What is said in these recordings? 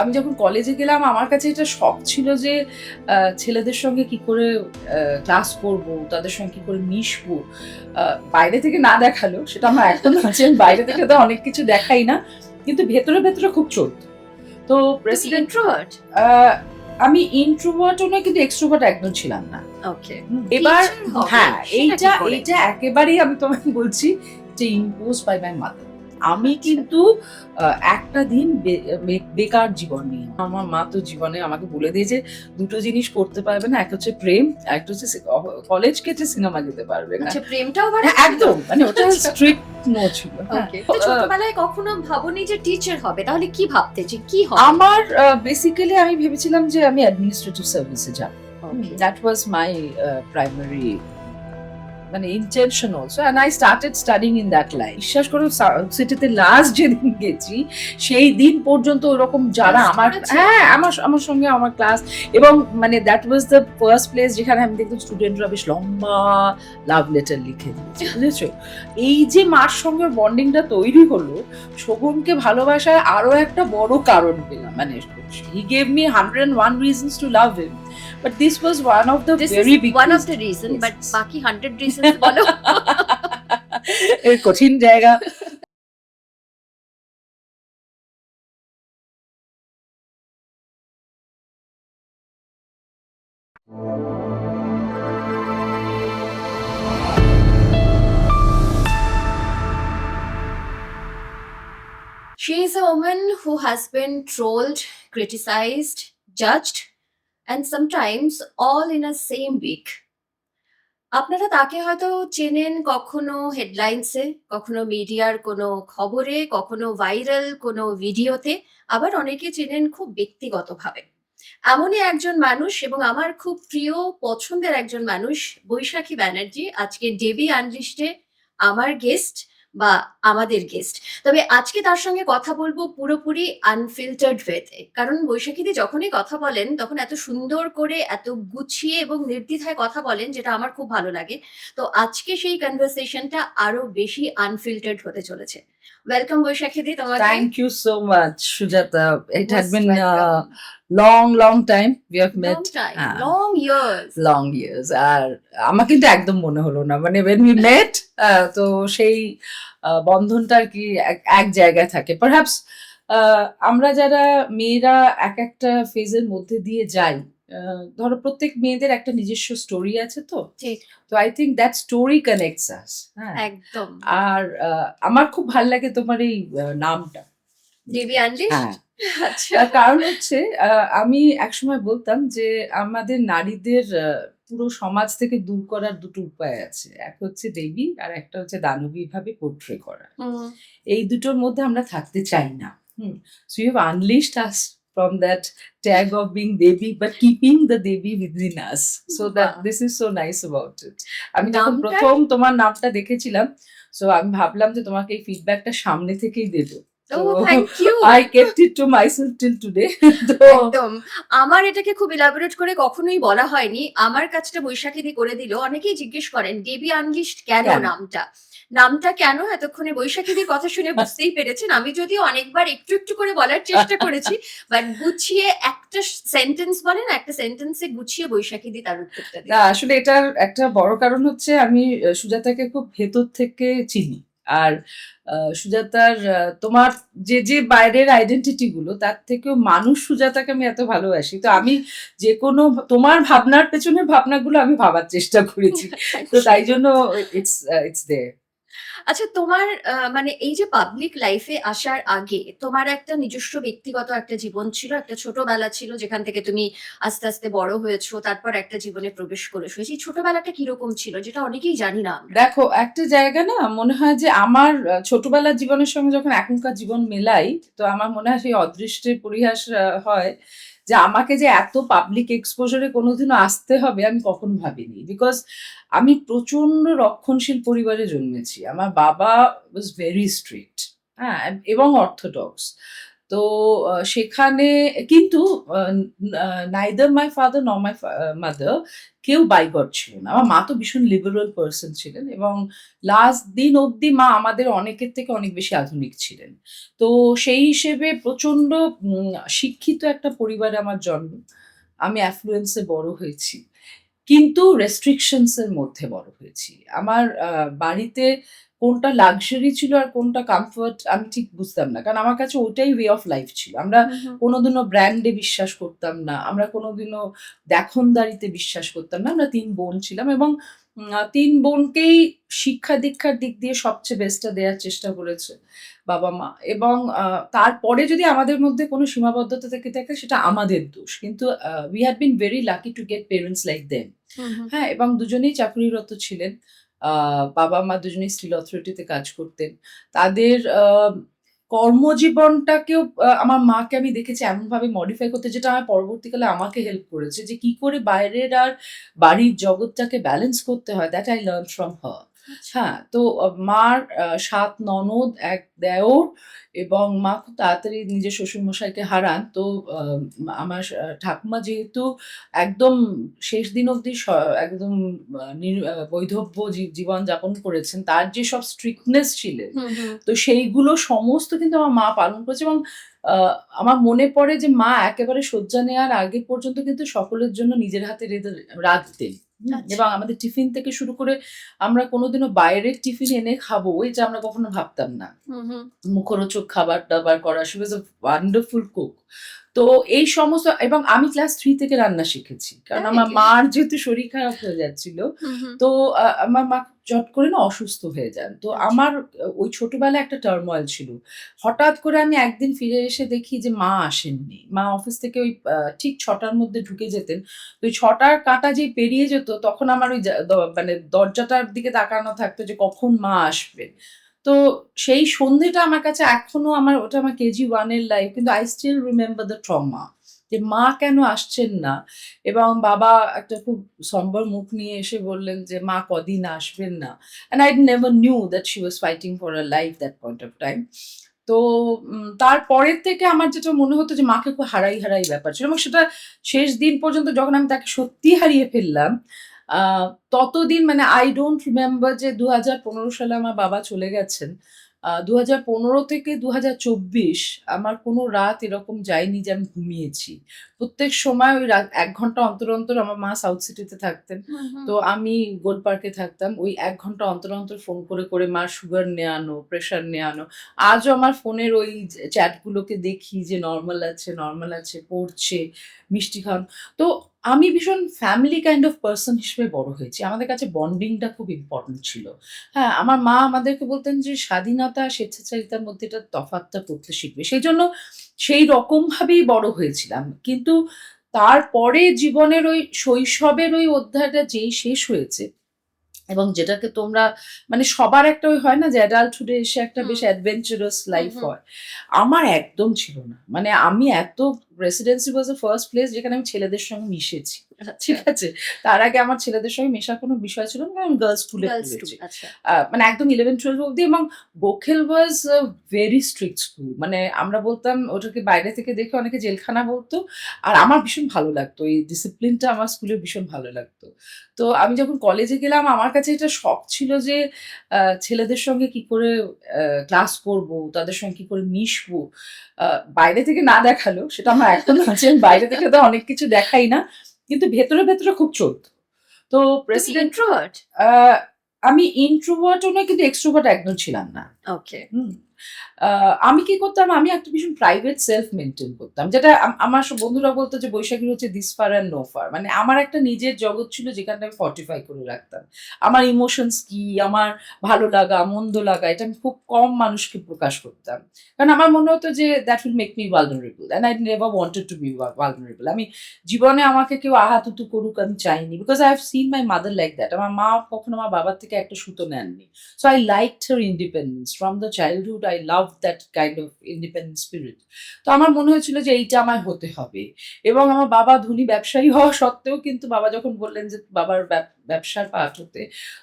আমি যখন কলেজে গেলাম আমার কাছে এটা শখ ছিল যে ছেলেদের সঙ্গে কি করে ক্লাস করব, তাদের সঙ্গে কি করে মিশবো। বাইরে থেকে না দেখালেও সেটা আমার এখনো আছে। বাইরে থেকে তো অনেক কিছু দেখাই না। কিন্তু ভেতরে, ভেতরে খুব চলত। তো প্রেসিডেন্ট ইন্ট্রোভার্ট? আ আমি ইন্ট্রোভার্টও নই কিন্তু এক্সট্রোভার্ট একদম ছিলাম না। ওকে। এবার টিচার হবে হ্যাঁ, সেটা কি করে? এইটা একেবারেই আমি তোমাকে বলছি যে imposed by my mother. আমি আচ্ছা। কিন্তু একটা দিন বেকার জীবন নিয়ে আমার মা তো জীবনে আমাকে বলে দিয়েছে ২ টো জিনিস করতে পারবে না। একটা হচ্ছে প্রেম, আরেকটা হচ্ছে কলেজ কেটে সিনেমা যেতে পারবে না। আচ্ছা, প্রেমটাও বাড়া হ্যাঁ, ছিল? একদম মানে ওটা আচ্ছা। স্ট্রিক্ট নো ছিল। হ্যাঁ। ওকে। তো ছোটবেলায় কখনো ভাবোনি যে টিচার হবে? তাহলে কি ভাবতে যে কি হবে? আমার বেসিক্যালি আমি ভেবেছিলাম যে আমি অ্যাডমিনিস্ট্রেটিভ সার্ভিসে যাব। Okay. That was my primary মানে intention also and I started studying in that line. বিশ্বাস করো সিটিতে লাস্ট যেদিন গেছি সেই দিন পর্যন্ত ওরকম যারা Test আমার করেছে? হ্যাঁ আমার সঙ্গে আমার ক্লাস এবং মানে that was the first place যেখানে আমি দেখতাম স্টুডেন্টরা বেশ লম্বা লাভ লেটার লিখে দিয়েছে, বুঝেছো? এই যে মার সঙ্গে বন্ডিংটা তৈরি হলো, শোভনকে ভালোবাসার আরো একটা বড় কারণ পেলাম। মানে he gave me 101 reasons to love him. But this was one of the This very is big one of the reason, but reasons. বাকি 100 reasons বলো। এর কঠিন জায়গা। She is a woman who has been trolled, criticized, judged, and sometimes all in a same week. আপনারা তাকে হয়তো চেনেন কখনো হেডলাইনসে, কখনো মিডিয়ার কোনো খবরে, কখনো ভাইরাল কোনো ভিডিওতে, আবার অনেকে চেনেন খুব ব্যক্তিগতভাবে। এমনই একজন মানুষ এবং আমার খুব প্রিয় পছন্দের একজন মানুষ বৈশাখী ব্যানার্জী আজকে ডেবি আনলিস্টে আমার গেস্ট বা আমাদের গেস্ট। তবে আজকে তার সঙ্গে কথা বলবো পুরোপুরি আনফিল্টার্ড ওয়েতে। কারণ বৈশাখীদি যখনই কথা বলেন তখন এত সুন্দর করে এত গুছিয়ে এবং নির্দ্বিধায় কথা বলেন যেটা আমার খুব ভালো লাগে। তো আজকে সেই কনভারসেশনটা আরো বেশি আনফিল্টার্ড হতে চলেছে। ওয়েলকাম বৈশাখীদি তোমাকে। Thank you so much, Sujata. It had most been welcome. long time we have met. Long time, Uh, long years. long years. আর আমার কিন্তু একদম মনে হলো না। মানে when we met, তো সেই বন্ধনটা আর কি এক জায়গায় থাকে। Perhaps আমরা যারা মেয়েরা এক একটা ফেজের মধ্যে দিয়ে যাই, ধরো প্রত্যেক মেয়েদের একটা নিজস্ব স্টোরি আছে তো। ঠিক। তো I think that story connects us. হ্যাঁ। একদম। আর আমার খুব ভাল লাগে তোমার এই নামটা। DB unlist? হ্যাঁ। আচ্ছা। তার কারণ হচ্ছে আমি একসময় বলতাম যে আমাদের নারীদের পুরো সমাজ থেকে দূর করার দুটো উপায় আছে। এক হচ্ছে দেবী আর একটা হচ্ছে দানবী ভাবে পোর্ট্রে করা। হুম। এই দুটোর মধ্যে আমরা থাকতে চাই না। So you have unleashed us from that tag of being Devi but keeping the Devi within us. So that বাহ! This is so nice about it. আমি যখন নামটার প্রথম তোমার নামটা দেখেছিলাম, সো আমি ভাবলাম যে তোমাকে এই ফিডব্যাকটা সামনে থেকেই দেব। তো ওহ, thank you. I kept it to myself till today. তো একদম। আমার এটাকে খুব ইলাবোরেট করে কখনোই বলা হয়নি। আমার কাজটা বৈশাখীদি করে দিল। অনেকেই জিজ্ঞেস করেন, "ডেবি আনলিশড কেন কেন? নামটা?" নামটা কেন এতক্ষণে বৈশাখীদির কথা শুনে বুঝতেই পেরেছেন। আমি যদিও অনেকবার একটু করে বলার চেষ্টা করেছি, বাট গুছিয়ে একটা সেন্টেন্স বলে না, একটা সেন্টেন্সে গুছিয়ে বৈশাখীদি তার উত্তরটা না দিল। আসলে এটার একটা বড় কারণ হচ্ছে আমি সুজাতাকে খুব ভেতর থেকে চিনি। আর সুজাতার তোমার যে বাইরের আইডেন্টিটি গুলো তার থেকেও মানুষ সুজাতাকে আমি এত ভালোবাসি। তো আমি যেকোনো তোমার ভাবনার পেছনের ভাবনাগুলো আমি ভাবার চেষ্টা করেছি। থ্যাংক তো ইউ। তাই জন্য ইটস দেয়ার। আচ্ছা, তোমার মানে এই যে পাবলিক লাইফ এ আসার আগে তোমার একটা নিজস্ব ব্যক্তিগত একটা জীবন ছিল, একটা ছোটবেলা ছিল যেখান থেকে তুমি আস্তে, আস্তে বড় হয়েছো। তারপর একটা জীবনে প্রবেশ করেছো। সেই ছোটবেলাটা কিরকম ছিল? যেটা অনেকেই জানি না আমরা। দেখো একটা জায়গা না মনে হয় যে আমার ছোটবেলার জীবনের সঙ্গে যখন এখনকার জীবন মেলাই তো আমার মনে হয় সেই অদৃষ্টের পরিহাস হয় যে আমাকে যে এত পাবলিক এক্সপোজারে কোনোদিনও আসতে হবে আমি কখনো ভাবিনি বিকজ আমি প্রচন্ড রক্ষণশীল পরিবারে জন্মেছি। আমার বাবা ওয়াজ ভেরি স্ট্রিক্ট, হ্যাঁ, এবং অর্থোডক্স। তো সেখানে কিন্তু নাইদার মাই ফাদার নর মাই মাদার কেউ বাইগড ছিল না। আমার মা তো ভীষণ লিবারাল পার্সন ছিলেন এবং লাস্ট দিন অবধি মা আমাদের অনেকের থেকে অনেক বেশি আধুনিক ছিলেন। তো সেই হিসেবে প্রচন্ড শিক্ষিত একটা পরিবারে আমার জন্ম। আমি অ্যাফ্লুয়েন্সে বড় হয়েছি। কিন্তু রেস্ট্রিকশনস এর মধ্যে বড় হয়েছি। আমার বাড়িতে কোনটা লাক্সারি ছিল আর কোনটা কমফোর্ট আমি ঠিক বুঝতাম না। কারণ আমার কাছে ওটাই ওয়ে অফ লাইফ ছিল। আমরা হুম, হুম। কোনোদিনও ব্র্যান্ডে বিশ্বাস করতাম না। আমরা কোনোদিনও দেখনদারিতে বিশ্বাস করতাম না। আমরা ৩ বোন ছিলাম এবং ৩ বোনকেই শিক্ষা-দীক্ষার দিক দিয়ে সবচেয়ে বেস্টটা দেয়ার চেষ্টা করেছে বাবা-মা এবং তারপরে যদি আমাদের মধ্যে কোনো সীমাবদ্ধতা থেকে থাকে সেটা আমাদের দোষ। কিন্তু we had been very lucky to get parents like them. হুম, হুম। হ্যাঁ, এবং দুজনেই চাকরিরত ছিলেন। আ বাবা-মা দুজনেই স্টিল অথরিটিতে কাজ করতেন। তাদের কর্মজীবনটাকেও আমার মাকে আমি দেখেছি এমনভাবে মডিফাই করতে যেটা আমার পরবর্তীকালে আমাকে হেল্প করেছে যে কি করে বাইরের আর বাড়ির জগৎটাকে ব্যালেন্স করতে হয় that I learn from her. আচ্ছা। হ্যাঁ, তো মার ৭ ননদ, ১ দেওর এবং মা খুব তাড়াতাড়ি নিজের শ্বশুরমশাইকে হারান। তো আ আমার ঠাকুমা যেহেতু একদম শেষ দিন অবধি একদম বৈধব্য জীবন যাপন করেছেন। তার যেসব স্ট্রিক্টনেস ছিলেন, হুম, হুম। তো সেইগুলো সমস্ত কিন্তু আমার মা পালন করেছে এবং আ আমার মনে পড়ে যে মা একেবারে শয্যা নেওয়ার আগে পর্যন্ত কিন্তু সকলের জন্য নিজের হাতে রাঁধতেন। আচ্ছা। এবং আমাদের টিফিন থেকে শুরু করে আমরা কোনোদিনও বাইরের টিফিন এনে খাবো এটা আমরা কখনো ভাবতাম না। হুম, হুম। মুখরোচক খাবার-দাবার করা। She was a wonderful cook. তো এই সমস্ত এবং আমি ক্লাস ৩ থেকে রান্না শিখেছি। কারণ তাই আমার নাকি? মার যেহেতু শরীর খারাপ হয়ে যাচ্ছিল, হুম, হুম। তো আমার মা চট করে না অসুস্থ হয়ে যান। তো আচ্ছা। আমার ওই ছোটবেলায় একটা টার্মোইল ছিল। হঠাৎ করে আমি একদিন ফিরে এসে দেখি যে মা আসেননি। মা অফিস থেকে ওই ঠিক ৬ টার মধ্যে ঢুকে যেতেন। তো ওই ৬ টার কাঁটা যেই পেরিয়ে যেত তখন আমার ওই মানে দরজাটার দিকে তাকানো থাকতো যে কখন মা আসবে। তো সেই সন্ধ্যেটা আমার কাছে এখনো ওটা আমার কেজি 1 এর লাইফ। কিন্তু I still remember the trauma যে মা কেন আসছেন না? এবং বাবা একটা খুব somber মুখ নিয়ে এসে বললেন যে, "মা কদিন আসবেন না।" And I never knew that she was fighting for her life that point of time. তো তারপরের থেকে আমার যেটা মনে হতো যে মাকে খুব হারাই ব্যাপার ছিল এবং সেটা শেষ দিন পর্যন্ত যখন আমি তাকে সত্যিই হারিয়ে ফেললাম, আ ততদিন মানে I don't remember যে ২০১৫ সালে আমার বাবা চলে গেছেন। ২০১৫ থেকে ২০২৪ আমার কোনো রাত এরকম যায়নি যে আমি ঘুমিয়েছি। প্রত্যেক সময় ওই ১ ঘন্টা অন্তর আমার মা সাউথ সিটিতে থাকতেন। হুম, হুম। তো আমি গোল পার্কে থাকতাম। ওই ১ ঘন্টা অন্তর ফোন করে মার সুগার নেয়ানো, প্রেশার নেয়ানো। আজও আমার ফোনের ওই চ্যাটগুলোকে দেখি যে নরমাল আছে, পড়ছে, মিষ্টি খাওয়ানো। তো আমি ভীষণ ফ্যামিলি কাইন্ড অফ পারসন হিসেবে বড় হয়েছি। আমাদের কাছে বন্ডিংটা খুব ইম্পোর্টেন্ট ছিল। হ্যাঁ, আমার মা আমাদেরকে বলতেন যে স্বাধীনতা আর স্বেচ্ছাচারিতার মধ্যে এটা তফাৎটা করতে শিখবে। সেইজন্য সেই রকমভাবেই বড় হয়েছিলাম। কিন্তু তারপরে জীবনের ওই শৈশবের ওই অধ্যায়টা যেই শেষ হয়েছে এবং যেটাকে তোমরা মানে সবার একটা ওই হয় না যে অ্যাডাল্টহুড এ এসে একটা বেশ হুম। অ্যাডভেঞ্চারাস হুম, লাইফ হুম। হয়। আমার একদম ছিল না। মানে আমি residency was the first place যেখানে আমি ছেলেদের সঙ্গে মিশেছি। আচ্ছা। ঠিক আছে? তার আগে আমার ছেলেদের সঙ্গে মেশার কোনো বিষয় ছিল না। কারণ আমি গার্লস স্কুলে গার্লস স্কুল। পড়েছি। আচ্ছা। মানে একদম 11-12 অব্দি এবং গোখেল ওয়াজ আ ভেরি স্ট্রিক্ট স্কুল। মানে আমরা বলতাম ওটাকে বাইরে থেকে দেখে অনেকে জেলখানা বলত। আর আমার ভীষণ ভালো লাগতো। এই ডিসিপ্লিনটা আমার স্কুলে ভীষণ ভালো লাগতো। তো আমি যখন কলেজে গেলাম আমার কাছে এটা শখ ছিল যে ছেলেদের সঙ্গে কি করে ক্লাস করব, তাদের সঙ্গে কি করে মিশবো। আ বাইরে থেকে না দেখালেও সেটা আমার এখনো আছে। আমি বাইরে থেকে তো অনেক কিছু দেখাই না। কিন্তু ভেতরে খুব চলত। তো তুমি প্রেসিডেন্ট ইন্ট্রোভার্ট? আ আমি ইন্ট্রোভার্ট ও নই কিন্তু এক্সট্রোভার্ট একদম ছিলাম না। ওকে। হুম। আ আমি কি করতাম? আমি একটা ভীষণ প্রাইভেট সেলফ মেইনটেইন করতাম। যেটা আমার সব বন্ধুরা বলত যে বৈশাখীর হচ্ছে this far and no far. মানে আমার একটা নিজের জগৎ ছিল যেখানটা আমি ফর্টিফাই করে রাখতাম। আমার ইমোশনস কি, আমার ভালো লাগা, মন্দ লাগা এটা আমি খুব কম মানুষকে প্রকাশ করতাম। কারণ আমার মনে হতো যে that will make me vulnerable and I never wanted to be vulnerable. আমি জীবনে আমাকে কেউ আহাতুতু করুক আমি চাইনি। Because I have seen my mother like that. আমার মা কখনো আমার বাবার থেকে একটা সুতো নেননি। So I liked her independence. From the childhood, I loved that kind of independent spirit. তো আমার মনে হয়েছিল যে এইটা আমার হতে হবে। এবং আমার বাবা ধনী ব্যবসায়ী হওয়া সত্ত্বেও কিন্তু বাবা যখন বললেন যে বাবার ব্যবসার পার্ট হতে,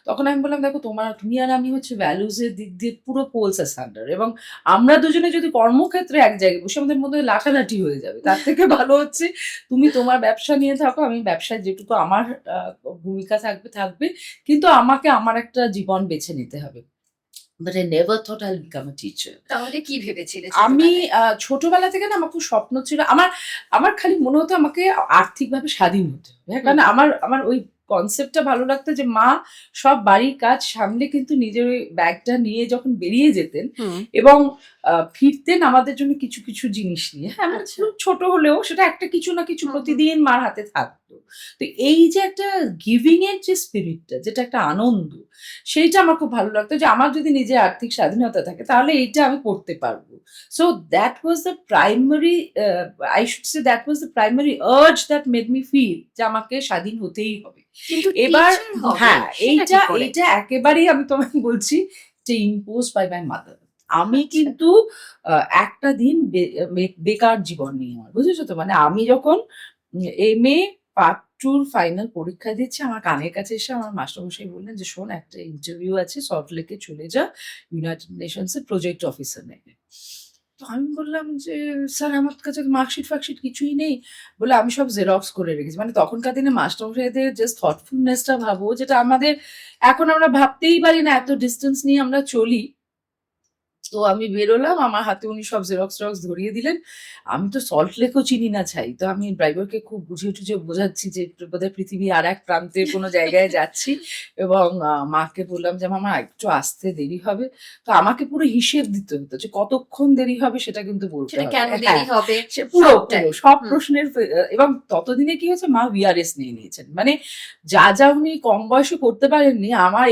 তখন আমি বললাম, দেখো তুমি আর আমি হচ্ছে ভ্যালুজের দিক দিয়ে পুরো পোলস অ্যাসান্ডার, এবং আমরা দুজনে যদি কর্মক্ষেত্রে এক জায়গায় বসে আমাদের মধ্যে লাঠালাঠি হয়ে যাবে, তার থেকে ভালো হচ্ছে তুমি তোমার ব্যবসা নিয়ে থাকো, আমি ব্যবসায় যেটুকু আমার ভূমিকা থাকবে, কিন্তু আমাকে আমার একটা জীবন বেছে নিতে হবে। But I never thought I'll become a teacher. তাহলে কি ভেবেছিলে আমি ছোটবেলায়? ছোটবেলা থেকে না আমার খুব স্বপ্ন ছিল, আমার খালি মনে হতো আমাকে আর্থিকভাবে স্বাধীন হতে হবে, হ্যাঁ, কারণ আমার ওই কনসেপ্টটা ভালো লাগতো যে মা সব বাড়ির কাজ সামলে কিন্তু নিজের ওই ব্যাগটা নিয়ে যখন বেরিয়ে যেতেন এবং ফিরতেন আমাদের জন্য কিছু কিছু জিনিস নিয়ে, হ্যাঁ, মানে আচ্ছা। খুব ছোট হলেও সেটা একটা কিছু না কিছু প্রতিদিন মার হাতে থাকতো। তো এই যে একটা গিভিং এর যে স্পিরিটটা, যেটা একটা আনন্দ, সেইটা আমার খুব ভালো লাগতো যে আমার যদি নিজের আর্থিক স্বাধীনতা থাকে তাহলে এইটা আমি করতে পারবো। So that was the primary, I should say that was the primary urge that made me feel যে আমাকে স্বাধীন হতেই হবে। কিন্তু এবার টিচার হবে হ্যাঁ, সেটা কি করে? এইটা একেবারেই আমি তোমাকে বলছি যে ইম্পোজ বাই মাই মাদার। আমি আচ্ছা। কিন্তু একটা দিন বেকার জীবন নিয়ে আমার, বুঝেছো তো? মানে আমি যখন MA পার্ট 2 র ফাইনাল পরীক্ষা দিচ্ছি, আমার কানের কাছে এসে আমার মাস্টারমশাই বললেন যে, "শোন, একটা ইন্টারভিউ আছে, সল্ট লেকে চলে যা, ইউনাইটেড নেশনস এর প্রজেক্ট অফিসার নেবে।" তো আমি বললাম যে, "স্যার, আমার কাছে মার্কশিট কিছুই নেই।" বলে, "আমি সব জেরক্স করে রেখেছি।" মানে তখনকার দিনে মাস্টারমশাইদের জাস্ট থটফুলনেসটা ভাবো, যেটা আমাদের এখন আমরা ভাবতেই পারি না, এত ডিসটেন্স নিয়ে আমরা চলি। তো আমি বেরোলাম, আমার হাতে উনি সব জেরক্স ধরিয়ে দিলেন। আমি তো সল্ট লেকও চিনি না ছাই। তো আমি ড্রাইভারকে খুব বুঝিয়ে টুঝিয়ে বোঝাচ্ছি যে বোধহয় পৃথিবীর আরেক প্রান্তের কোনো জায়গায় যাচ্ছি, এবং মাকে বললাম যে, "মামা, একটু আসতে দেরি হবে।" তো আমাকে পুরো হিসেব দিতে হতো যে কতক্ষণ দেরি হবে সেটা কিন্তু বলতে সেটা হবে। কেন হ্যাঁ, দেরি হবে? সে পুরো সবটাই। সব হুম। প্রশ্নের এবং ততদিনে কি হয়েছে, মা VRS নিয়ে নিয়েছেন। মানে যা উনি কম বয়সে করতে পারেননি, আমার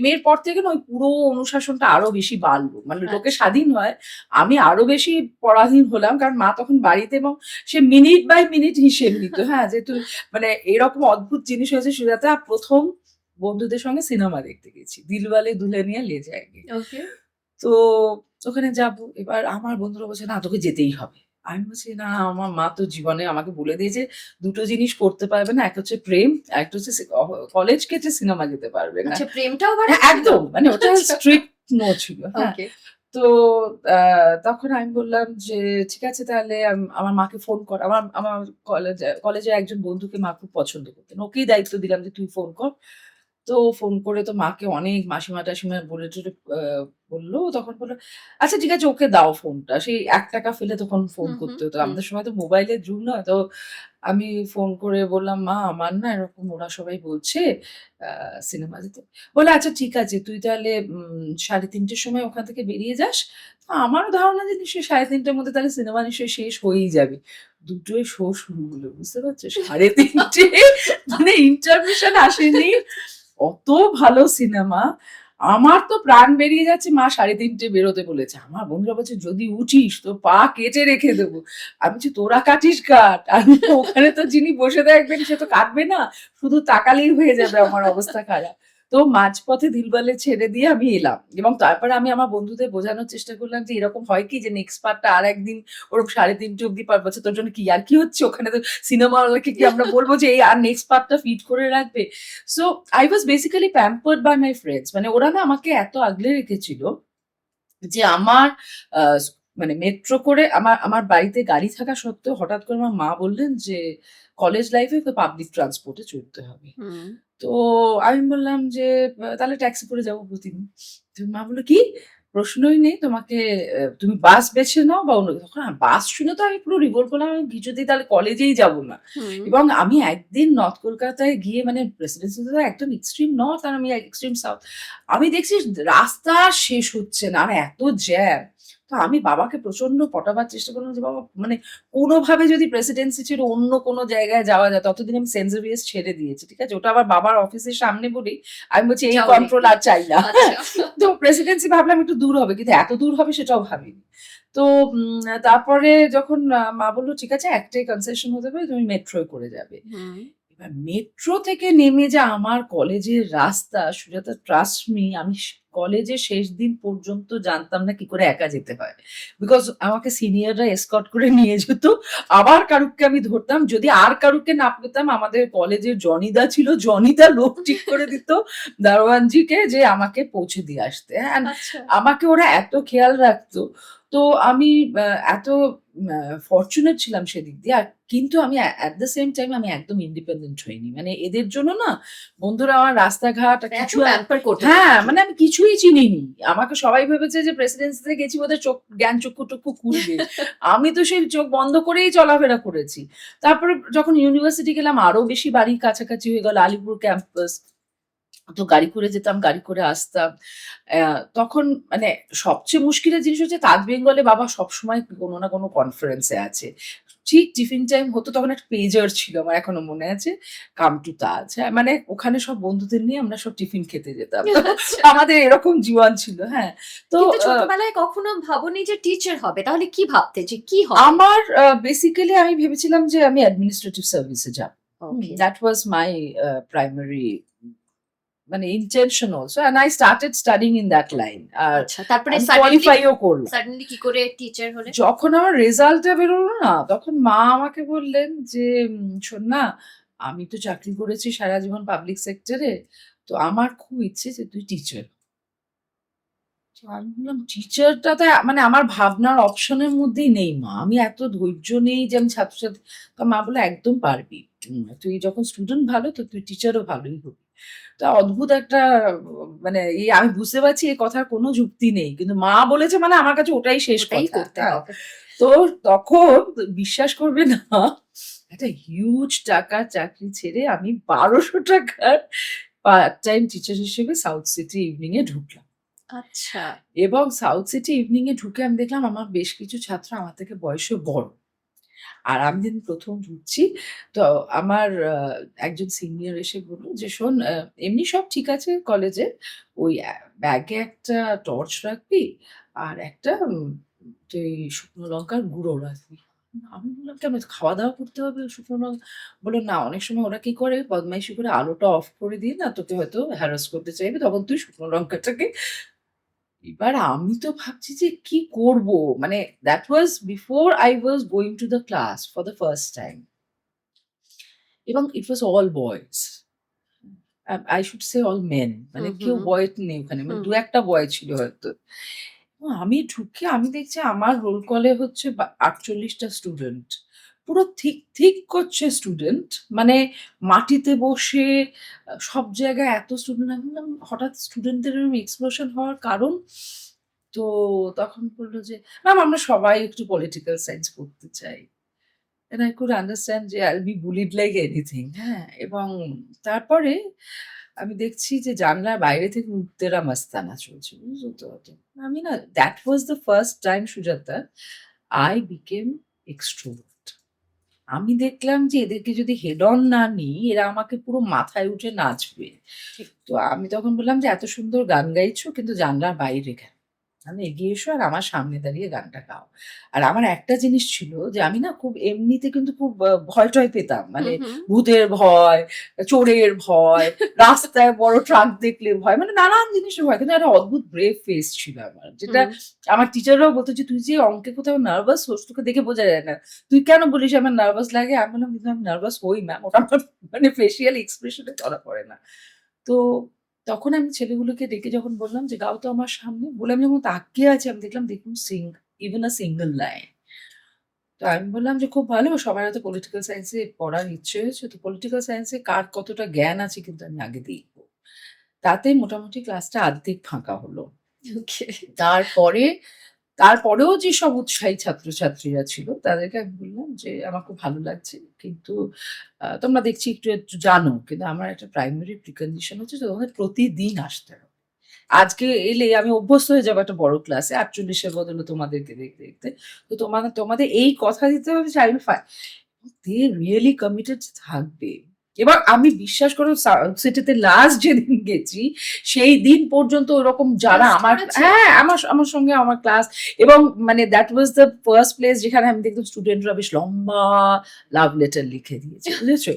এর পর থেকে না ওই পুরো অনুশাসনটা আরো বেশি বাড়লো। মানে লোকে আচ্ছা। স্বাধীন হয়, আমি আরো বেশি পরাধীন হলাম। কারণ মা তখন বাড়িতে, এবং সে মিনিট বাই মিনিট হিসেব নিত। হ্যাঁ, যে তুই, মানে এরকম অদ্ভুত জিনিস হয়েছে সুজাতা, ১ম বন্ধুদের সঙ্গে সিনেমা দেখতে গেছি। 'দিলওয়ালে দুলহানিয়া লে যায়েঙ্গে।' ওকে। তো ওখানে যাবো। এবার আমার বন্ধুরা বলছে, "না, তোকে যেতেই হবে।" আমি বলছি, "না, আমার মা তো জীবনে আমাকে বলে দিয়েছে ২ টো জিনিস করতে পারবে না। একটা হচ্ছে প্রেম, আরেকটা হচ্ছে কলেজ কেটে সিনেমা যেতে পারবে না।" আচ্ছা, প্রেমটাও বাড়া হ্যাঁ, ছিল? একদম। মানে ওটা আচ্ছা। স্ট্রিক্ট নো ছিল। হ্যাঁ। ওকে। তো আ তখন আমি বললাম যে, "ঠিক আছে, তাহলে আমার মাকে ফোন কর।" আমার আমার কলেজের একজন বন্ধুকে মা খুব পছন্দ করতেন। ওকেই দায়িত্ব দিলাম যে, "তুই ফোন কর।" তো ফোন করে তো মাকে অনেক মাসিমা-টাসিমা বলে টলে বলল। তখন বলল, "আচ্ছা, ঠিক আছে, ওকে দাও ফোনটা।" সেই ৳১ ফেলে তখন ফোন হুম, হুম, করতে হতো। হুম। আমাদের সময় তো মোবাইলের যুগ নয়। তো আমি ফোন করে বললাম, "মা, আমার না এরকম ওরা সবাই বলছে আ সিনেমা যেতে।" বলল, "আচ্ছা, ঠিক আছে, তুই তাহলে ৩:৩০ র সময় ওখান থেকে বেরিয়ে যাস।" তো আমারও ধারণা যে নিশ্চয়ই ৩:৩০ টার মধ্যে তাহলে সিনেমা নিশ্চয়ই শেষ হয়েই যাবে। ২ টোয় শো শুরু হলো। বুঝতে পারছো? ৩:৩০ মানে ইন্টারমিশন আসেনি। অত ভালো সিনেমা। আমার তো প্রাণ বেরিয়ে যাচ্ছে, মা ৩:৩০ বেরোতে বলেছে। আমার বন্ধুরা বলছে, "যদি উঠিস তোর পা কেটে রেখে দেবো।" আমি বলছি, "তোরা কাটিস কাট। ওখানে তো যিনি বসে থাকবেন সে তো কাটবে না। শুধু তাকালেই হয়ে যাবে আমার অবস্থা খারাপ।" তো মাঝপথে দিলওয়ালে ছেড়ে দিয়ে আমি এলাম, এবং তারপরে আমি আমার বন্ধুদের বোঝানোর চেষ্টা করলাম যে এরকম হয় কি যে নেক্সট পার্টটা আরেকদিন ওরকম ৩:৩০ অব্দি বলছে, "তোর জন্য কি ইয়ার্কি হচ্ছে? ওখানে তো সিনেমা হলকে কি আমরা বলব যে এই আর নেক্সট পার্টটা ফিট করে রাখবে?" So I was basically pampered by my friends. মানে ওরা না আমাকে এত আগলে রেখেছিল যে আমার আ মানে মেট্রো করে আমার বাড়িতে গাড়ি থাকা সত্ত্বেও হঠাৎ করে আমার মা বললেন যে, "কলেজ লাইফে তো পাবলিক ট্রান্সপোর্ট এ চড়তে হবে।" হুম। তো আমি বললাম যে, "তাহলে ট্যাক্সি করে যাবো প্রতিদিন।" তো মা বলল, "কি? প্রশ্নই নেই। তোমাকে তুমি বাস বেছে নাও বা অন্য।" তখন বাস শুনে তো আমি পুরো রিভোল্ট করলাম। আমি কিছুতেই তাহলে কলেজেই যাব না। হুম। এবং আমি একদিন নর্থ কলকাতায় গিয়ে, মানে প্রেসিডেন্সি তো একদম এক্সট্রিম নর্থ আর আমি এক্সট্রিম সাউথ। আমি দেখছি রাস্তা শেষ হচ্ছে না। আর এত জ্যাম। তো আমি বাবাকে প্রচন্ড পটাবার চেষ্টা করলাম যে, "বাবা, মানে কোনোভাবে যদি প্রেসিডেন্সি ছেড়ে অন্য কোনো জায়গায় যাওয়া যায়।" ততদিন আমি সেন্ট জেভিয়ার্স ছেড়ে দিয়েছি। ঠিক আছে? ওটা আবার বাবার অফিসের সামনে বলেই আমি বলছি এই যাওনি। কন্ট্রোল আর চাই না। আচ্ছা। তো প্রেসিডেন্সি ভাবলাম একটু দূর হবে। কিন্তু এত দূর হবে সেটাও ভাবিনি। তো তারপরে যখন মা বলল, "ঠিক আছে, একটাই কনসেশন হতে পারে, তুমি মেট্রোয় করে যাবে।" হুম। এবার মেট্রো থেকে নেমে যে আমার কলেজের রাস্তা, সুজাতা ট্রাস্ট মি, আমি কলেজের শেষ দিন পর্যন্ত জানতাম না কি করে একা যেতে হয়। বিকজ আমাকে সিনিয়ররা এসকর্ট করে নিয়ে যেত। আবার কারুককে আমি ধরতাম। যদি আর কারুকে না পেতাম, আমাদের কলেজের জনিদা ছিল, জনিদা লোক ঠিক করে দিত দারোয়ানজিকে যে আমাকে পৌঁছে দিয়ে আসতে। হ্যাঁ, আচ্ছা। আমাকে ওরা এত খেয়াল রাখতো। তো আমি এত ফরচুনেট ছিলাম সেদিক দিয়ে। আর কিন্তু আমি এট দ্য সেম টাইম আমি একদম ইন্ডিপেন্ডেন্ট হইনি। মানে এদের জন্য না বন্ধুরা আমার রাস্তাঘাট এত কিছু প্যাম্পার করতো হ্যাঁ, তোমাকে। মানে আমি কিছুই চিনিনি। আমাকে সবাই ভেবেছে যে প্রেসিডেন্সিতে গেছি বোধহয় চোখ জ্ঞান চক্ষু-টক্ষু খুলবে। আমি তো সেই চোখ বন্ধ করেই চলাফেরা করেছি। তারপরে যখন ইউনিভার্সিটি গেলাম আরো বেশি বাড়ির কাছাকাছি হয়ে গেল, আলিপুর ক্যাম্পাস। তো গাড়ি করে যেতাম, গাড়ি করে আসতাম। তখন মানে সবচেয়ে মুশকিলের জিনিস হচ্ছে তাজ বেঙ্গলে বাবা সবসময় কোনো না কোনো কনফারেন্সে আছে। ঠিক টিফিন টাইম হতো তখন একটা পেজার ছিল, আমার এখনো মনে আছে। কাম টু তাজ। হ্যাঁ, মানে ওখানে সব বন্ধুদের নিয়ে আমরা সব টিফিন খেতে যেতাম। তো আচ্ছা। আমাদের এরকম জীবন ছিল। হ্যাঁ। তো কিন্তু ছোটবেলায় কখনো ভাবোনি যে টিচার হবে? তাহলে কি ভাবতে যে কি হবে? আমার বেসিক্যালি আমি ভেবেছিলাম যে আমি অ্যাডমিনিস্ট্রেটিভ সার্ভিসে যাব। Okay. That was my primary মানে intention also, and I started studying in that line. আর আচ্ছা, তারপরে আমি সাডেনলি কোয়ালিফাইও করলাম। সাডেনলি কি করে টিচার হলে? যখন আমার রেজাল্টটা বেরোলো না, তখন মা আমাকে বললেন যে, "শোন না, আমি তো চাকরি করেছি সারা জীবন পাবলিক সেক্টরে। তো আমার খুব ইচ্ছে যে তুই টিচার।" তো আমি বললাম, "টিচারটা তো মানে আমার ভাবনার অপশনের মধ্যেই নেই মা। আমি এত ধৈর্য নেই যে আমি ছাত্রছাত্রী।" তো মা বলল, "একদম পারবি। তুই যখন স্টুডেন্ট ভালো তো তুই টিচারও ভালোই হবি।" তা অদ্ভুত একটা মানে আমি বুঝতে পারছি এ কথার কোনো যুক্তি নেই। কিন্তু মা বলেছে মানে আমার কাছে ওটাই শেষ ওটাই কথা। করতে হ্যাঁ। হবে। তো তখন বিশ্বাস করবে না, একটা হিউজ টাকার চাকরি ছেড়ে আমি ৳১২০০ পার্ট টাইম টিচার হিসেবে সাউথ সিটি ইভনিং এ ঢুকলাম। আচ্ছা। এবং সাউথ সিটি ইভনিং এ ঢুকে আমি দেখলাম আমার বেশ কিছু ছাত্র আমার থেকে বয়সে বড়। আর আমি যেদিন ১ম ঢুকছি, তো আমার একজন সিনিয়র এসে বলল যে, "শোন, এমনি সব ঠিক আছে কলেজে। ওই ব্যাগে একটা টর্চ রাখবি আর একটা তুই শুকনো লঙ্কার গুঁড়ো রাখবি।" আমি বললাম, "কেন? খাওয়া-দাওয়া করতে হবে শুকনো লঙ্কা?" বলল, "না, অনেক সময় ওরা কি করে বদমাইশি করে আলোটা অফ করে দিয়ে না তোকে হয়তো হ্যারাস করতে চাইবে। তখন তুই শুকনো লঙ্কাটাকে।" এবার আমি তো ভাবছি যে কি করব? মানে that was before I was going to the class for the first time, এবং it was all boys. I should say all men. মানে হুম, কেউ হুম, বয় নেই ওখানে। মানে হুম। ২-১ টা বয় ছিল হয়তো। আমি ঢুকে আমি দেখছি আমার রোল কলে হচ্ছে ৪৮ টা স্টুডেন্ট। পুরো ঠিক করছে স্টুডেন্ট। মানে মাটিতে বসে সব জায়গায় এত স্টুডেন্ট। আমি বললাম, হঠাৎ স্টুডেন্টদের এরকম এক্সপ্লোশন হওয়ার কারণ? তো তখন বলল যে, "ম্যাম আমরা সবাই একটু পলিটিক্যাল সায়েন্স পড়তে চাই।" And I could understand যে I'll be bullied like anything, হ্যাঁ? এবং তারপরে আমি দেখছি যে জানলার বাইরে থেকে উত্তেরা মাস্তানা চলছে। বুঝলে তো? তো আমি না, that was the first time Sujata I became extrovert. আমি দেখলাম যে এদেরকে যদি হেড অন না নিই, এরা আমাকে পুরো মাথায় উঠে নাচবে। ঠিক। তো আমি তখন বললাম যে, "এত সুন্দর গান গাইছো কিন্তু জানলার বাইরে কেন? তাহলে এগিয়ে এসো আর আমার সামনে দাঁড়িয়ে গানটা গাও।" আর আমার একটা জিনিস ছিল যে আমি না খুব এমনিতে কিন্তু খুব ভয়-টয় পেতাম। হুম, মানে হুম। ভূতের ভয়, চোরের ভয়, রাস্তায় বড় ট্রাক দেখলে ভয়, মানে নানান জিনিসের ভয়। কিন্তু একটা অদ্ভুত ব্রেভ ফেস ছিল আমার। যেটা হুম। আমার টিচাররাও বলত যে, "তুই যে অঙ্কে কোথাও নার্ভাস হোস, তোকে দেখে বোঝা যায় না। তুই কেন বলিস আমার নার্ভাস লাগে?" আমি বললাম, "কিন্তু আমি নার্ভাস হই ম্যাম। ওটা আমার মানে ফেসিয়াল এক্সপ্রেশন এ ধরা পড়ে না।" তো তখন আমি ছেলেগুলোকে ডেকে যখন বললাম যে, "গাও তো আমার সামনে।" বলে আমি যখন তাকিয়ে আছি আমি দেখলাম they couldn't sing even a single line. তো আমি বললাম যে, "খুব ভালো, সবার হয়তো পলিটিক্যাল সায়েন্স এ পড়ার ইচ্ছে হয়েছে। তো পলিটিক্যাল সায়েন্স এ কার কতটা জ্ঞান আছে কিন্তু আমি আগে দেখব।" তাতেই মোটামুটি ক্লাসটা আর্ধেক ফাঁকা হলো। ওকে। তারপরে তারপরেও যেসব উৎসাহী ছাত্রছাত্রীরা ছিল তাদেরকে আমি বললাম যে, "আমার খুব ভালো লাগছে। কিন্তু তোমরা দেখছি একটু জানো। কিন্তু আমার একটা প্রাইমারি প্রিকন্ডিশন হচ্ছে যে তোমাদের প্রতিদিন আসতে হবে। আজকে এলে আমি অভ্যস্ত হয়ে যাবো একটা বড় ক্লাসে। ৪৮ এর বদলে তোমাদেরকে দেখতে। তো তোমাদের তোমাদের এই কথা দিতে হবে যে I will they really committed থাকবে।" এবার আমি বিশ্বাস করো সাউথ সিটিতে লাস্ট যেদিন গেছি সেই দিন পর্যন্ত ওরকম যারা Test আমার করেছে? হ্যাঁ আমার আমার সঙ্গে আমার ক্লাস এবং মানে that was the first place যেখানে আমি দেখতাম স্টুডেন্টরা বেশ লম্বা লাভ লেটার লিখে দিয়েছে বুঝেছো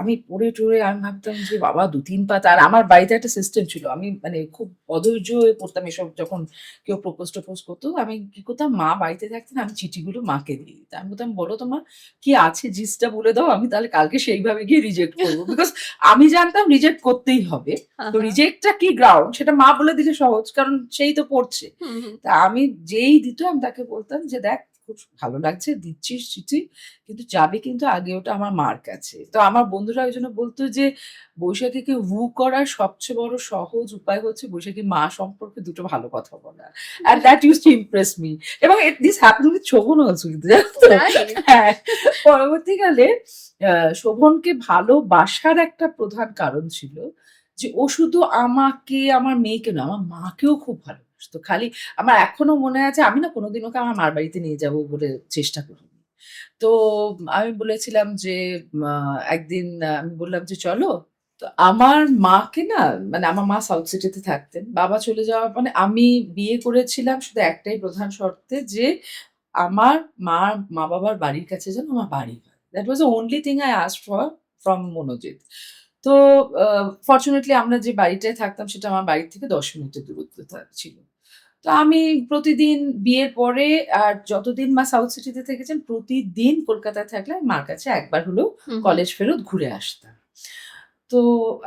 আমি পড়ে টড়ে আমি ভাবতাম যে বাবা 2-3 পাতা আর আমার বাড়িতে একটা সিস্টেম ছিল আমি মানে খুব অধৈর্য হয়ে পড়তাম এসব যখন কেউ প্রপোজ টোপোজ করতো আমি কি করতাম মা বাড়িতে থাকতেন আমি চিঠিগুলো মাকে দিয়ে দিতাম আমি বলতাম বলো তো মা কি আছে জিসটা বলে দাও আমি তাহলে কালকে সেইভাবে গিয়ে রিজেক্ট করবো বিকজ আমি জানতাম রিজেক্ট করতেই হবে তো আহা! রিজেক্টটা কি গ্রাউন্ড সেটা মা বলে দিলে সহজ কারণ সেই তো পড়ছে হুম, হুম। তা আমি যেই দিত আমি তাকে বলতাম যে দেখ খুব ভালো লাগছে দিচ্ছিস চিঠি কিন্তু যাবে কিন্তু আগে ওটা আমার মার কাছে তো আমার বন্ধুরা ওই জন্য বলতো যে বৈশাখীকে woo করার সবচেয়ে বড় সহজ উপায় হচ্ছে বৈশাখী মা সম্পর্কে দুটো ভালো কথা বলা and that used to impress me এবং this happened with Sovan also কিন্তু জানো তো তাই? হ্যাঁ পরবর্তীকালে শোভনকে ভালোবাসার একটা প্রধান কারণ ছিল যে ও শুধু আমাকে আমার মেয়েকে না আমার মাকেও খুব ভালোবাসতো খালি আমার এখনো মনে আছে আমি না কোনোদিন ওকে আমার মার বাড়িতে নিয়ে যাব বলে চেষ্টা করিনি তো আমি বলেছিলাম যে একদিন আমি বললাম যে চলো তো আমার মাকে না মানে আমার মা সাউথ সিটিতে থাকতেন বাবা চলে যাওয়ার মানে আমি বিয়ে করেছিলাম শুধু একটাই প্রধান শর্তে যে আমার মা বাবার বাড়ির কাছে যেন আমার বাড়ি হয় that was the only thing I asked for from Monojit তো ফরচুনেটলি আমরা যে বাড়িটায় থাকতাম সেটা আমার বাড়ি থেকে ১০ মিনিটের দূরত্ব ছিল তো আমি প্রতিদিন বিয়ের পরে আর যতদিন মা সাউথ সিটিতে থেকেছেন প্রতিদিন কলকাতায় থাকলে আমি মার কাছে একবার হলেও হুম, হুম। কলেজ ফেরত ঘুরে আসতাম তো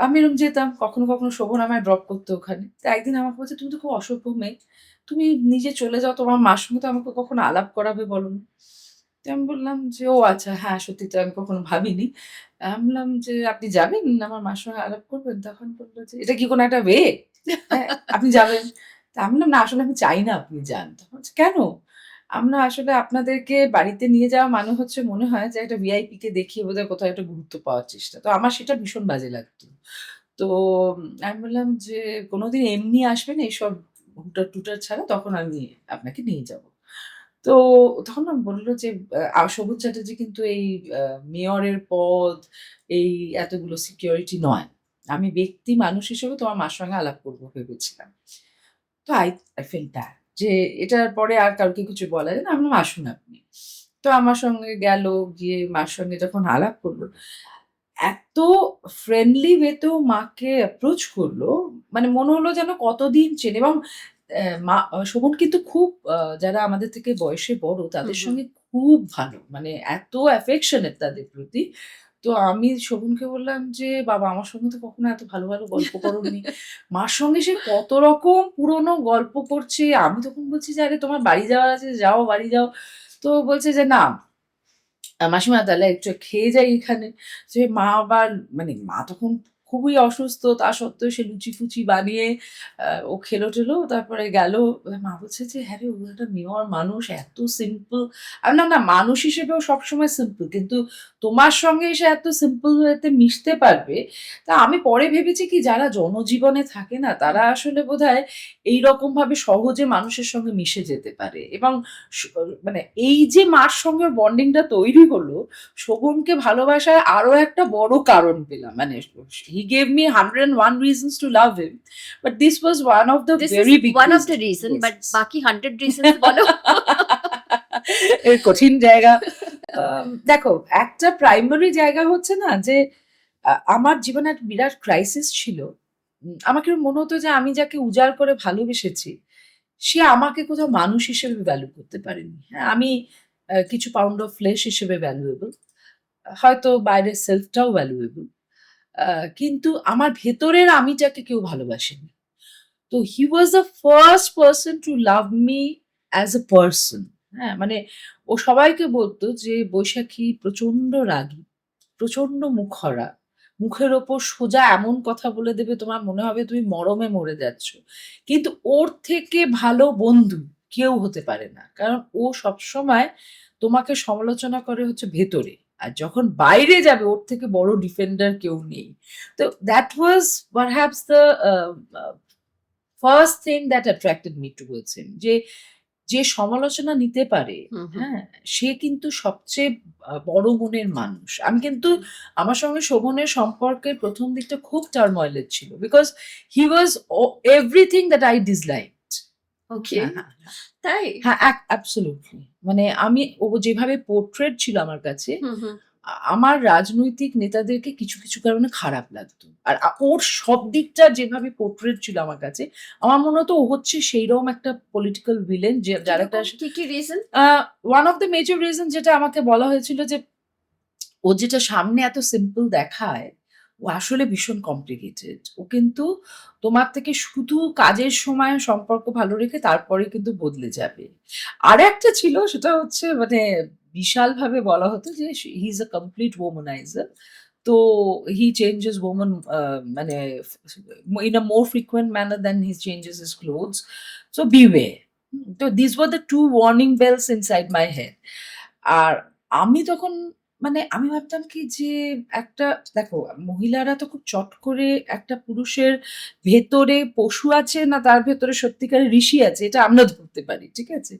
আমি এরকম যেতাম কখনো কখনো শোভন আমায় ড্রপ করতো ওখানে তো একদিন আমাকে বলছে তুমি তো খুব অসভ্য মেয়ে তুমি নিজে চলে যাও তোমার মার সঙ্গে তো আমাকে কখনো আলাপ করাবে বলো না তো আমি বললাম যে ও আচ্ছা হ্যাঁ সত্যি তো আমি কখনো ভাবিনি আমি বললাম যে আপনি যাবেন আমার মার সঙ্গে আলাপ করবেন তখন বললো যে এটা কি কোনো একটা ওয়ে হ্যাঁ আপনি যাবেন তা আমি বললাম না আসলে আমি চাই না আপনি যান তখন বলছে, কেন আমরা আসলে আপনাদেরকে বাড়িতে নিয়ে যাওয়া মানে হচ্ছে মনে হয় যে একটা ভিআইপি কে দেখিয়ে বোধহয় কোথাও একটা গুরুত্ব পাওয়ার চেষ্টা তো আমার সেটা ভীষণ বাজে লাগতো তো আমি বললাম যে কোনোদিন এমনি আসবেন এইসব হুটার টুটার ছাড়া তখন আমি আপনাকে নিয়ে যাব তো তখন না বলল যে সবুজ চ্যাটার্জি কিন্তু এই মেয়রের পদ, এই এতগুলো সিকিউরিটি নয়। আমি ব্যক্তি মানুষ হিসেবে তোমার মার সঙ্গে আলাপ করব ভেবেছিলাম। তো I felt bad যে এটার পরে আর কাউকে কিছু বলা যায় না। আমি বললাম, "আসুন আপনি।" তো আমার সঙ্গে গেল, গিয়ে মার সঙ্গে যখন আলাপ করল, এত ফ্রেন্ডলি ওয়েতেও মাকে অ্যাপ্রোচ করলো, মানে মনে হলো যেন কতদিন চেনে এবং শোভন কিন্তু খুব যারা আমাদের থেকে বয়সে বড় হুম, তাদের হুম। সঙ্গে খুব ভালো। মানে এত অ্যাফেকশনেট তাদের প্রতি। তো আমি শোভনকে বললাম যে, "বাবা আমার সঙ্গে তো কখনো এত ভালো, ভালো গল্প করোনি।" মার সঙ্গে সে কত রকম পুরনো গল্প করছে। আমি তখন বলছি যে, "আরে তোমার বাড়ি যাওয়ার আছে, যাও বাড়ি যাও।" তো বলছে যে, "না, মাসিমা তাহলে একটু খেয়ে যাই এখানে।" যে মা আবার মানে মা তখন খুবই অসুস্থ। তা সত্ত্বেও সে লুচি-ফুচি বানিয়ে ও খেলো-টেলো তারপরে গেল। মা বলছে যে, "হ্যাঁ রে, ও একটা মেয়র মানুষ, এত সিম্পল।" আমি বললাম, "না, মানুষ হিসেবেও সবসময় সিম্পল। কিন্তু তোমার সঙ্গে সে এত সিম্পল ওয়েতে মিশতে পারবে।" তা আমি পরে ভেবেছি কি যারা জনজীবনে থাকে না, তারা আসলে বোধহয় এইরকমভাবে সহজে মানুষের সঙ্গে মিশে যেতে পারে এবং স মানে এই যে মার সঙ্গে বন্ডিংটা তৈরি হলো, শোভনকে ভালোবাসার আরো একটা বড় কারণ পেলাম। মানে he gave me 101 reasons to love him, but this was one of the This very is big one of the reasons. reason, Yes, but yes. বাকি 100 reasons বলো। এর কঠিন জায়গা। দেখো একটা প্রাইমারি জায়গা হচ্ছে না যে আমার জীবনে একটা বিরাট ক্রাইসিস ছিল। আমার কিরকম মনে হতো যে আমি যাকে উজাড় করে ভালোবেসেছি, সে আমাকে কোথাও মানুষ হিসেবে ভ্যালু করতে পারেনি। হ্যাঁ, আমি কিছু পাউন্ড অফ ফ্লেশ হিসেবে ভ্যালুয়েবল। হয়তো বাইরের সেলফটাও ভ্যালুয়েবল। আ কিন্তু আমার ভেতরের আমিটাকে কেউ ভালোবাসেনি। তো he was the first person to love me as a person. হ্যাঁ? মানে ও সবাইকে বলতো যে, "বৈশাখী প্রচন্ড রাগী, প্রচন্ড মুখরা। মুখের ওপর সোজা এমন কথা বলে দেবে তোমার মনে হবে তুমি মরমে মরে যাচ্ছ। কিন্তু ওর থেকে ভালো বন্ধু কেউ হতে পারে না। কারণ ও সবসময় তোমাকে সমালোচনা করে হচ্ছে ভেতরে। আর যখন বাইরে যাবে ওর থেকে বড় ডিফেন্ডার কেউ নেই।" তো that was perhaps the a a first thing that attracted me towards হিম যে যে সমালোচনা নিতে পারে, হুম, হুম। হ্যাঁ? সে কিন্তু সবচেয়ে বড় মনের মানুষ। আমি কিন্তু আমার সঙ্গে শোভনের সম্পর্কের ১ম দিকটা খুব টার্ময়েল এর ছিল। Because he was everything that I disliked. Okay, হ্যাঁ, হ্যাঁ, হ্যাঁ। তাই? হ্যাঁ, অ্যাবসোলিউটলি। মানে ও যেভাবে পোর্ট্রেট ছিল আমার কাছে, হুম, হুম। আমার রাজনৈতিক নেতাদেরকে কিছু, কিছু কারণে খারাপ লাগতো। আর ওর সব দিকটা যেভাবে পোর্ট্রেট ছিল আমার কাছে, আমার মনে হতো ও হচ্ছে সেইরকম একটা পলিটিক্যাল ভিলেন যার একটা কিরকম? কি reason? One of the major reason যেটা আমাকে বলা হয়েছিল যে, ও যেটা সামনে এত সিম্পল দেখায়, ও আসলে ভীষণ কমপ্লিকেটেড। ও কিন্তু তোমার থেকে শুধু কাজের সময় সম্পর্ক ভালো রেখে তারপরে কিন্তু বদলে যাবে। আরেকটা ছিল সেটা হচ্ছে মানে বিশালভাবে বলা হতো যে he is a complete womaniser. তো হি চেঞ্জেস ওম্যান মানে in a more frequent manner than he changes his clothes. So beware. তো this were the 2 warning bells inside my head. আর আমি তখন মানে আমি ভাবতাম কি যে একটা দেখো মহিলারা তো খুব চট করে একটা পুরুষের ভেতরে পশু আছে না তার ভেতরে সত্যিকারের ঋষি আছে এটা আমরা ধরতে পারি। ঠিক আছে?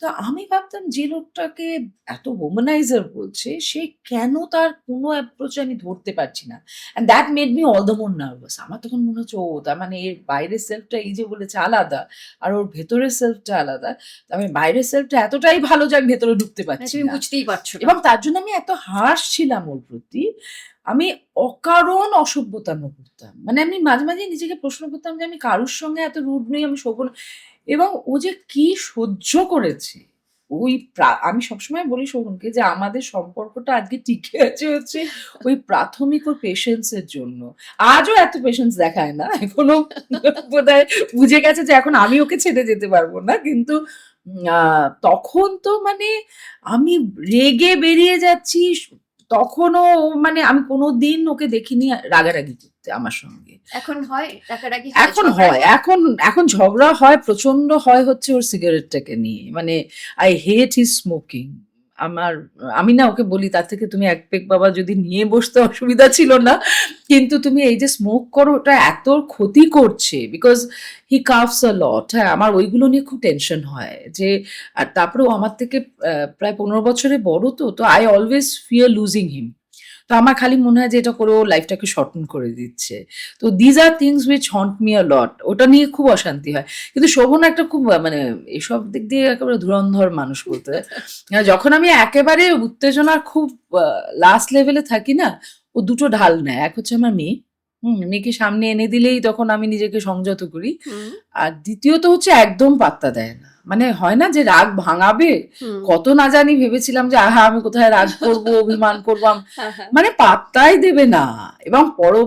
তো আমি ভাবতাম যে লোকটাকে এত womanizer বলছে সে কেন তার কোনো approach আমি ধরতে পারছি না। And that made me all the more nervous. আমার তখন মনে হচ্ছে ও তার মানে এর বাইরের সেলফটা এই যে বলেছে আলাদা আর ওর ভেতরের সেলফটা আলাদা। তার মানে বাইরের সেলফটা এতটাই ভালো যে আমি ভেতরে ঢুকতে মানে পারছি তুমি না। বুঝতেই পারছো না। এবং তার জন্য আমি এত harsh ছিলাম ওর প্রতি। আমি অকারণ অসভ্যতামি করতাম। মানে আমি মাঝে, মাঝে নিজেকে প্রশ্ন করতাম যে আমি কারোর সঙ্গে এত রুড নই, আমি শোভন এবং ও যে কি সহ্য করেছে। ওই আমি সবসময় বলি শোভনকে যে আমাদের সম্পর্কটা আজকে টিকে আছে হচ্ছে ওই প্রাথমিক ওর পেশেন্স এর জন্য। আজও এত পেশেন্স দেখায় না। এখনো বোধহয় বুঝে গেছে যে এখন আমি ওকে ছেড়ে যেতে পারব না। কিন্তু তখন তো মানে আমি রেগে বেরিয়ে যাচ্ছি। তখনও মানে আমি কোনোদিন ওকে দেখিনি রাগারাগি করতে আমার সঙ্গে। এখন হয়? রাগারাগি হয়? এখন ঝগড়া হয়। এখন ঝগড়া হয়, প্রচন্ড হয় হচ্ছে ওর সিগারেটটাকে নিয়ে। মানে I hate his smoking. আমার আমি না ওকে বলি তার থেকে তুমি এক পেক বাবা যদি নিয়ে বসতে অসুবিধা ছিল না। কিন্তু তুমি এই যে স্মোক করো ওটা এত ক্ষতি করছে বিকজ হি কাফস আ লট। হ্যাঁ, আমার ওইগুলো নিয়ে খুব টেনশন হয় যে আর তারপরেও আমার থেকে প্রায় ১৫ বছরের বড় তো। তো I always fear losing him. তো আমার খালি মনে হয় যে এটা করে ও লাইফটাকে শর্টেন করে দিচ্ছে। তো this are things which haunt me a lot. ওটা নিয়ে খুব অশান্তি হয়। কিন্তু শোভন একটা খুব মানে এসব দিক দিয়ে একেবারে ধুরন্ধর মানুষ বলতে হয়। যখন আমি একেবারে উত্তেজনার খুব লাস্ট লেভেলে থাকি না, ও দুটো ঢাল নেয়। এক হচ্ছে আমার মেয়ে। মেয়েকে সামনে এনে দিলেই তখন আমি নিজেকে সংযত করি। হুম, আর দ্বিতীয়ত হচ্ছে একদম পাত্তা দেয় না। মানে হয় না যে রাগ ভাঙাবে? হুম। কত না জানি ভেবেছিলাম যে আহা আমি কোথায় রাগ করব, অভিমান করব। হ্যাঁ, হ্যাঁ। মানে পাত্তাই দেবে না। এবং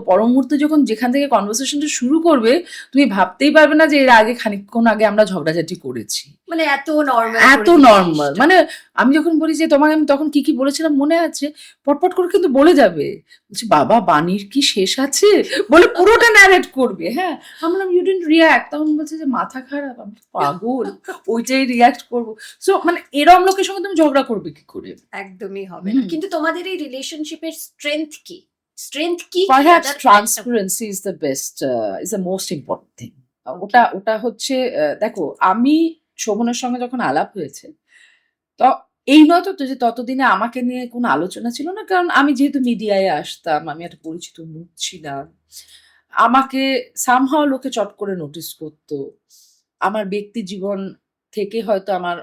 পর মুহূর্তে যখন যেখান থেকে কনভারসেশনটা শুরু করবে, তুমি ভাবতেই পারবে না যে এর আগে খানিকক্ষণ আগে আমরা ঝগড়াঝাটি করেছি। মানে এত নরমাল এত করে দিল নরমাল। জিনিসটা। মানে আমি যখন বলি যে তোমাকে আমি তখন কি, কি বলেছিলাম মনে আছে? পটপট করে কিন্তু বলে যাবে। বলছে, "বাবা বাণীর কি শেষ আছে?" বলে পুরোটা ন্যারেট করবে। হ্যাঁ? আমি বললাম, "ইউ ডিডন্ট রিঅ্যাক্ট।" তখন বলছে যে, "মাথা খারাপ।" আমি বলি, পাগল। ওইটাই রিঅ্যাক্ট করব। সো মানে এরম লোকের সঙ্গে তুমি ঝগড়া করবে কি করে? একদমই হবে না। হুম। কিন্তু তোমাদের এই রিলেশনশিপের স্ট্রেংথ কি? স্ট্রেংথ কি? Perhaps Rather একটা transparency is the best, is the most important thing. ওটা হচ্ছে দেখো আমি শোভনের সঙ্গে যখন আলাপ হয়েছে, তো এই নয় তো যে ততদিনে আমাকে নিয়ে কোনো আলোচনা ছিল না। কারণ আমি যেহেতু মিডিয়ায় আসতাম, আমি একটা পরিচিত মুখ ছিলাম। আমাকে somehow লোকে চট করে নোটিস করত। আমার ব্যক্তি জীবন থেকে হয়তো আমার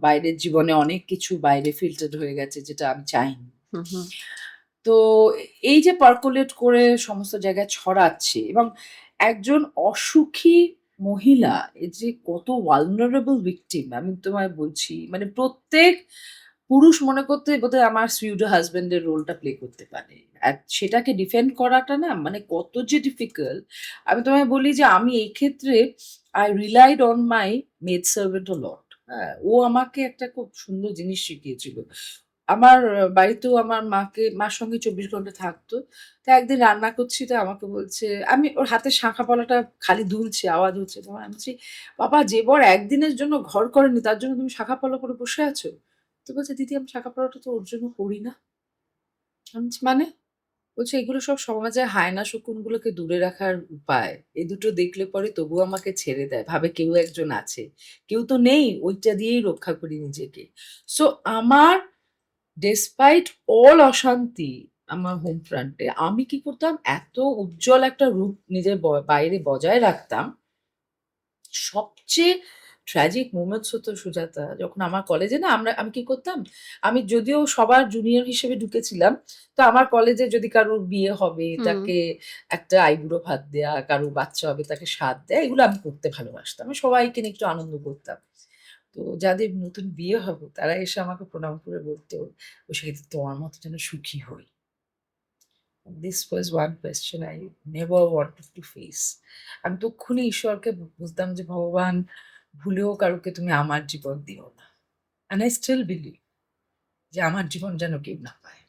বাইরের জীবনে অনেক কিছু বাইরে ফিল্টার্ড হয়ে গেছে যেটা আমি চাইনি। হুম, হুম। তো এই যে পার্কুলেট করে সমস্ত জায়গায় ছড়াচ্ছে এবং একজন অসুখী মহিলা এ যে কত vulnerable victim আমি তোমায় বলছি। মানে প্রত্যেক পুরুষ মনে করতে বোধহয় আমার pseudo husband এর রোলটা প্লে করতে পারে। আর সেটাকে ডিফেন্ড করাটা না মানে কত যে ডিফিকাল্ট। আমি তোমায় বলি যে আমি এই ক্ষেত্রে I relied on my maid servant a lot. হ্যাঁ? ও আমাকে একটা খুব সুন্দর জিনিস শিখিয়েছিল। আমার বাড়িতেও আমার মার সঙ্গে ২৪ ঘন্টা থাকতো। তো একদিন রান্না করছি তো আমাকে বলছে আমি ওর হাতের শাঁখা পলাটা খালি দুলছে, আওয়াজ হচ্ছে। তখন আমি বলছি, "বাবা যে বর একদিনের জন্য ঘর করেনি তার জন্য তুমি শাঁখা পলা পরে বসে আছো?" তো বলছে, "দিদি আমি শাঁখা পলাটা তো ওর জন্য করি না।" আমি বলছি, "মানে?" বলছে এগুলো সব সমাজের হায়না শকুনগুলোকে দূরে রাখার উপায়। এই দুটো দেখলে পরে তবুও আমাকে ছেড়ে দেয়। ভাবে কেউ একজন আছে। কেউ তো নেই, ওইটা দিয়েই রক্ষা করি নিজেকে। সো আমার ডেসপাইট অল অশান্তি আমার হোম ফ্রন্টে, আমি কি করতাম এত উজ্জ্বল একটা রূপ নিজের বাইরে বজায় রাখতাম। সবচেয়ে ট্র্যাজিক মোমেন্টস হতো সুজাতা যখন আমার কলেজে না আমি কি করতাম, আমি যদিও সবার জুনিয়র হিসেবে ঢুকেছিলাম, তো আমার কলেজে যদি কারোর বিয়ে হবে হুম। তাকে একটা আইবুড়ো ভাত দেয়া, কারোর বাচ্চা হবে তাকে সাধ দেয়া, এগুলো আমি করতে ভালোবাসতাম। আমি সবাইকে নিয়ে একটু আনন্দ করতাম। তো যাদের নতুন বিয়ে হবে তারা এসে আমাকে প্রণাম করে বলতো, "সেদিন তোমার মতো যেন সুখী হই।" This was one question I never wanted to face. আমি তক্ষুনি ঈশ্বরকে বলতাম যে, "ভগবান ভুলেও কারোকে তুমি আমার জীবন দিও না।" And I still believe যে আমার জীবন যেন কেউ না পায়।